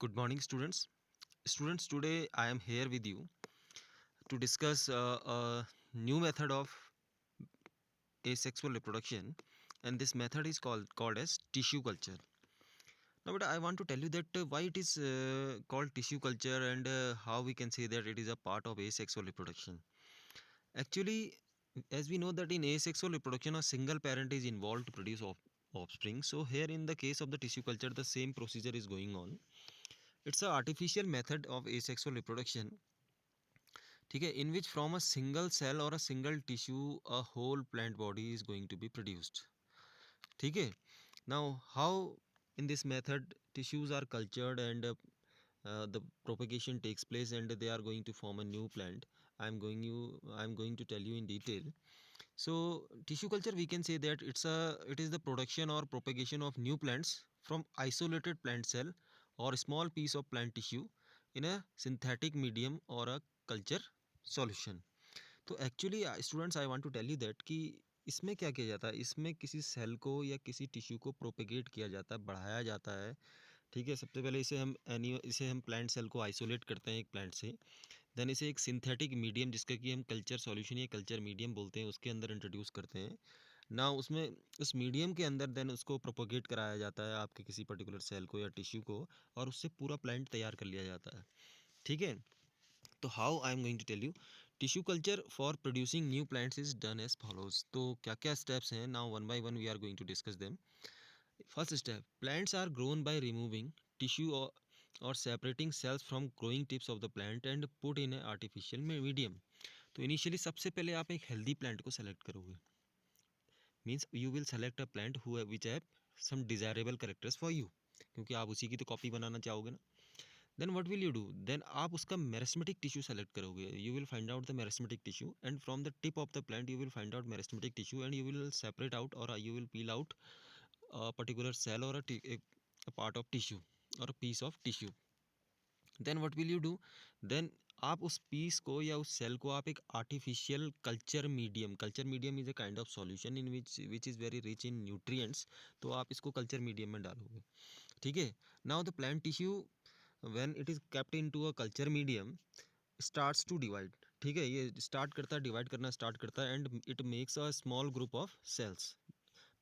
Good morning, students. Students, today I am here with you to discuss a new method of asexual reproduction, and this method is called as tissue culture. Now, but I want to tell you that why it is called tissue culture and how we can say that it is a part of asexual reproduction. Actually, as we know that in asexual reproduction, a single parent is involved to produce offspring. So here, in the case of the tissue culture, the same procedure is going on. It's an artificial method of asexual reproduction, ठीक है, in which from a single cell or a single tissue a whole plant body is going to be produced. ठीक है. Now how in this method tissues are cultured and the propagation takes place and they are going to form a new plant. I'm going to tell you in detail. So tissue culture, we can say that it is the production or propagation of new plants from isolated plant cell or small piece of plant tissue in a synthetic medium or a culture solution. तो actually students, I want to tell you that कि इसमें क्या किया जाता है, इसमें किसी cell को या किसी टिश्यू को प्रोपेगेट किया जाता है, बढ़ाया जाता है. ठीक है, सबसे पहले इसे हम प्लांट सेल को आइसोलेट करते हैं एक प्लांट से. देन इसे एक सिंथेटिक मीडियम, जिसका कि हम कल्चर सॉल्यूशन या कल्चर मीडियम बोलते हैं, उसके अंदर इंट्रोड्यूस करते हैं ना. उसमें उस मीडियम के अंदर देन उसको प्रोपोगेट कराया जाता है आपके किसी पर्टिकुलर सेल को या टिश्यू को, और उससे पूरा प्लांट तैयार कर लिया जाता है. ठीक है. तो how I am going to tell you. Tissue culture for producing new plants is done as follows. तो क्या क्या स्टेप्स हैं, now one by one we are going to discuss them. First step, plants are grown by removing tissue और separating cells from growing tips of the plant and put in a artificial medium. तो initially सबसे पहले आप एक healthy plant को select करोगे. Means you will select a plant who which have some desirable characters for you, क्योंकि आप उसी की तो कॉपी बनाना चाहोगे ना. Then what will you do, then आप उसका मेरिस्मेटिक टिश्यू सेलेक्ट करोगे. You will find out the meristematic tissue and from the tip of the plant you will find out meristematic tissue and you will separate out और you will peel out a particular cell or a part of tissue or a piece of tissue. then what will you do, then आप उस piece को या उस cell को आप एक artificial culture medium is a kind of solution in which is very rich in nutrients. तो आप इसको कल्चर मीडियम में डालोगे. ठीक है. Now the plant tissue when it is kept into a culture medium starts to divide. ठीक है, ये स्टार्ट करता है, डिवाइड करना स्टार्ट करता है and it makes a small group of cells.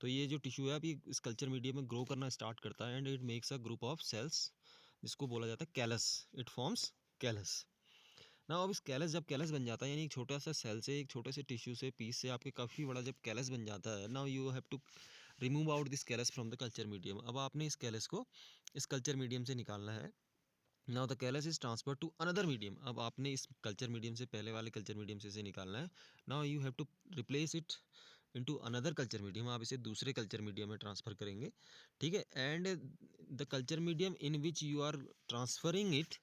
तो ये जो टिश्यू है अभी इस कल्चर मीडियम में ग्रो करना स्टार्ट करता है and it makes a group of cells, जिसको बोला जाता है कैलस. It forms callus. ना अब इस कैलस, जब कैलस बन जाता है, यानी एक छोटा सा सेल से, एक छोटे से टिश्यू से, पीस से आपके काफ़ी बड़ा जब कैलस बन जाता है, now you have to remove out this callus from the culture medium. अब आपने इस कैलस को इस कल्चर मीडियम से निकालना है. Now the callus is transfer to another medium. अब आपने इस कल्चर मीडियम से, पहले वाले कल्चर मीडियम से इसे निकालना है. Now you have to replace it into another culture medium. आप इसे दूसरे कल्चर मीडियम में ट्रांसफ़र करेंगे. ठीक है. And the culture medium in which you are transferring it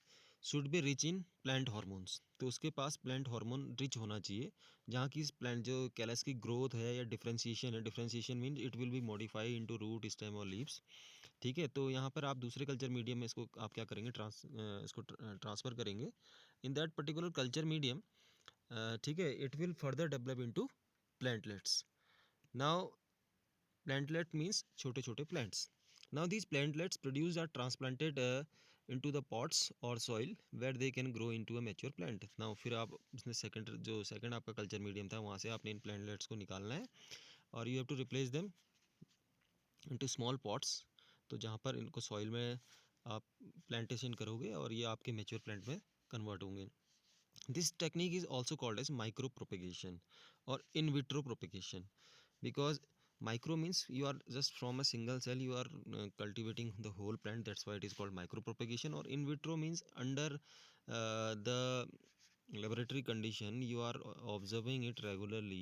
should be rich in plant hormones. तो उसके पास प्लांट हार्मोन रिच होना चाहिए, जहाँ की इस प्लांट जो कैलस की ग्रोथ है या डिफ्रेंशिएशन है, differentiation means it will be modify into root, stem और लीव्स. ठीक है. तो यहाँ पर आप दूसरे कल्चर मीडियम में इसको आप क्या करेंगे, इसको ट्रांसफ़र करेंगे in that particular culture medium. ठीक है. It will further develop into plantlets. Now plantlet means छोटे छोटे plants. Now these plantlets produced are transplanted into the pots or soil where they can grow into a mature plant. Now फिर आप उसने second आपका culture medium था, वहाँ से आपने इन प्लांटलेट्स को निकालना है और you have to replace them into small pots. तो जहाँ पर इनको सॉइल में आप प्लांटेशन करोगे और ये आपके मेच्योर प्लांट में कन्वर्ट होंगे. This technique is also called as micro propagation और in vitro propagation, because micro means you are just from a single cell you are cultivating the whole plant, that's why it is called micro propagation. Or in vitro means under the laboratory condition you are observing it regularly.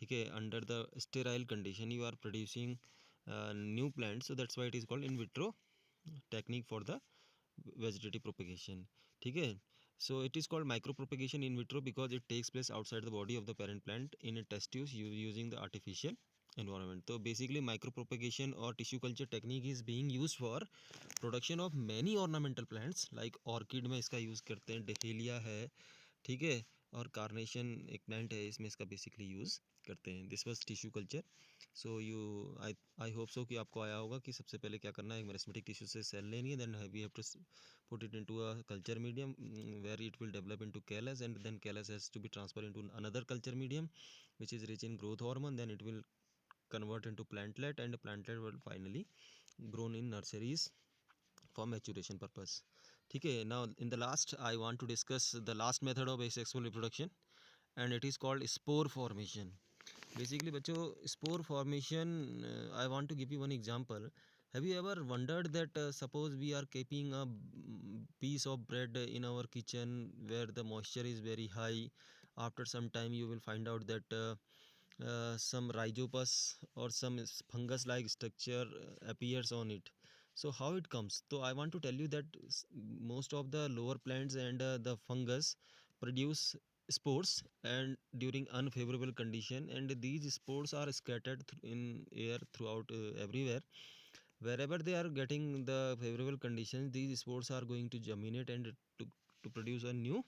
ठीक है. under the sterile condition you are producing new plants, so that's why it is called in vitro technique for the vegetative propagation. ठीक है. So it is called micro propagation in vitro because it takes place outside the body of the parent plant in a test tube using the artificial environment. तो basically micro propagation और tissue culture technique is being used for production of many ornamental plants like orchid में इसका use करते हैं, डेफेलिया है. ठीक है. और कार्नेशन एक प्लांट है, इसमें इसका बेसिकली यूज़ करते हैं. This was tissue culture. So you I hope so कि आपको आया होगा कि सबसे पहले क्या करना है, एक मेरिस्टेमेटिक टिश्यू से सेल लेनी है, then we have to put it into a culture medium where it will develop into callus, and then callus has to be transferred into another culture medium which is rich in growth hormone. Then it will convert into plantlet, and plantlet will finally grown in nurseries for maturation purpose. ठीक है. Now in the last I want to discuss the last method of asexual reproduction, and it is called spore formation. Basically बच्चों, spore formation, I want to give you one example. Have you ever wondered that suppose we are keeping a piece of bread in our kitchen where the moisture is very high, after some time you will find out that some rhizopus or some fungus like structure appears on it. So how it comes? So I want to tell you that most of the lower plants and the fungus produce spores and during unfavorable condition, and these spores are scattered in air throughout everywhere. Wherever they are getting the favorable conditions, these spores are going to germinate and to produce a new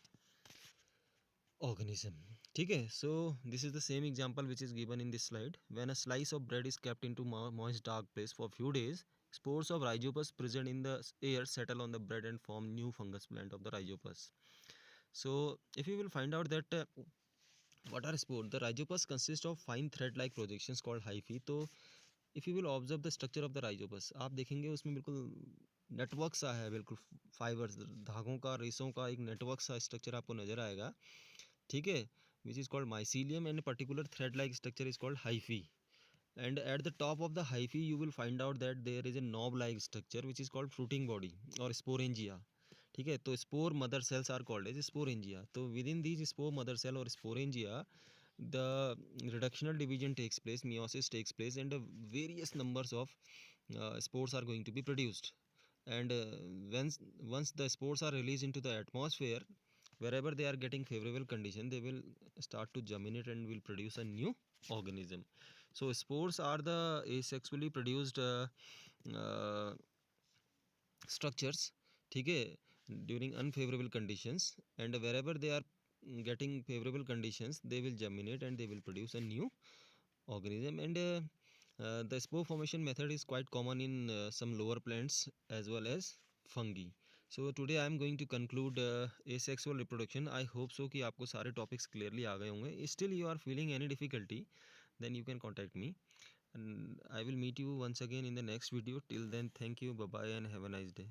organism. ठीक है. So this is the same example which is given in this slide. When a slice of bread is kept into moist dark place for few days, spores of rhizopus present in the air settle on the bread and form new fungus plant of the rhizopus. So if you will find out that what are spores, the rhizopus consists of fine thread like projections called hyphae. तो if you will observe the structure of the rhizopus, आप देखेंगे उसमें बिल्कुल network सा है, बिल्कुल fibres, धागों का, रेशों का एक नेटवर्क सा स्ट्रक्चर आपको नजर आएगा. ठीक है. which is called mycelium, and a particular thread like structure is called hyphae. And at the top of the hyphae you will find out that there is a knob like structure which is called fruiting body or sporangia. ठीक है. तो spore mother cells are called as sporangia. तो within these spore mother cell और sporangia the reductional division takes place, meiosis takes place, and various numbers of spores are going to be produced. And once the spores are released into the atmosphere, wherever they are getting favorable condition, they will start to germinate and will produce a new organism. So spores are the asexually produced uh, structures. ठीक है. during unfavorable conditions, and wherever they are getting favorable conditions, they will germinate and they will produce a new organism. And the spore formation method is quite common in some lower plants as well as fungi. So today I am going to conclude asexual reproduction. I hope so कि आपको सारे topics clearly आ गए होंगे. Still you are feeling any difficulty, then you can contact me, and I will meet you once again in the next video. Till then, thank you, bye bye, and have a nice day.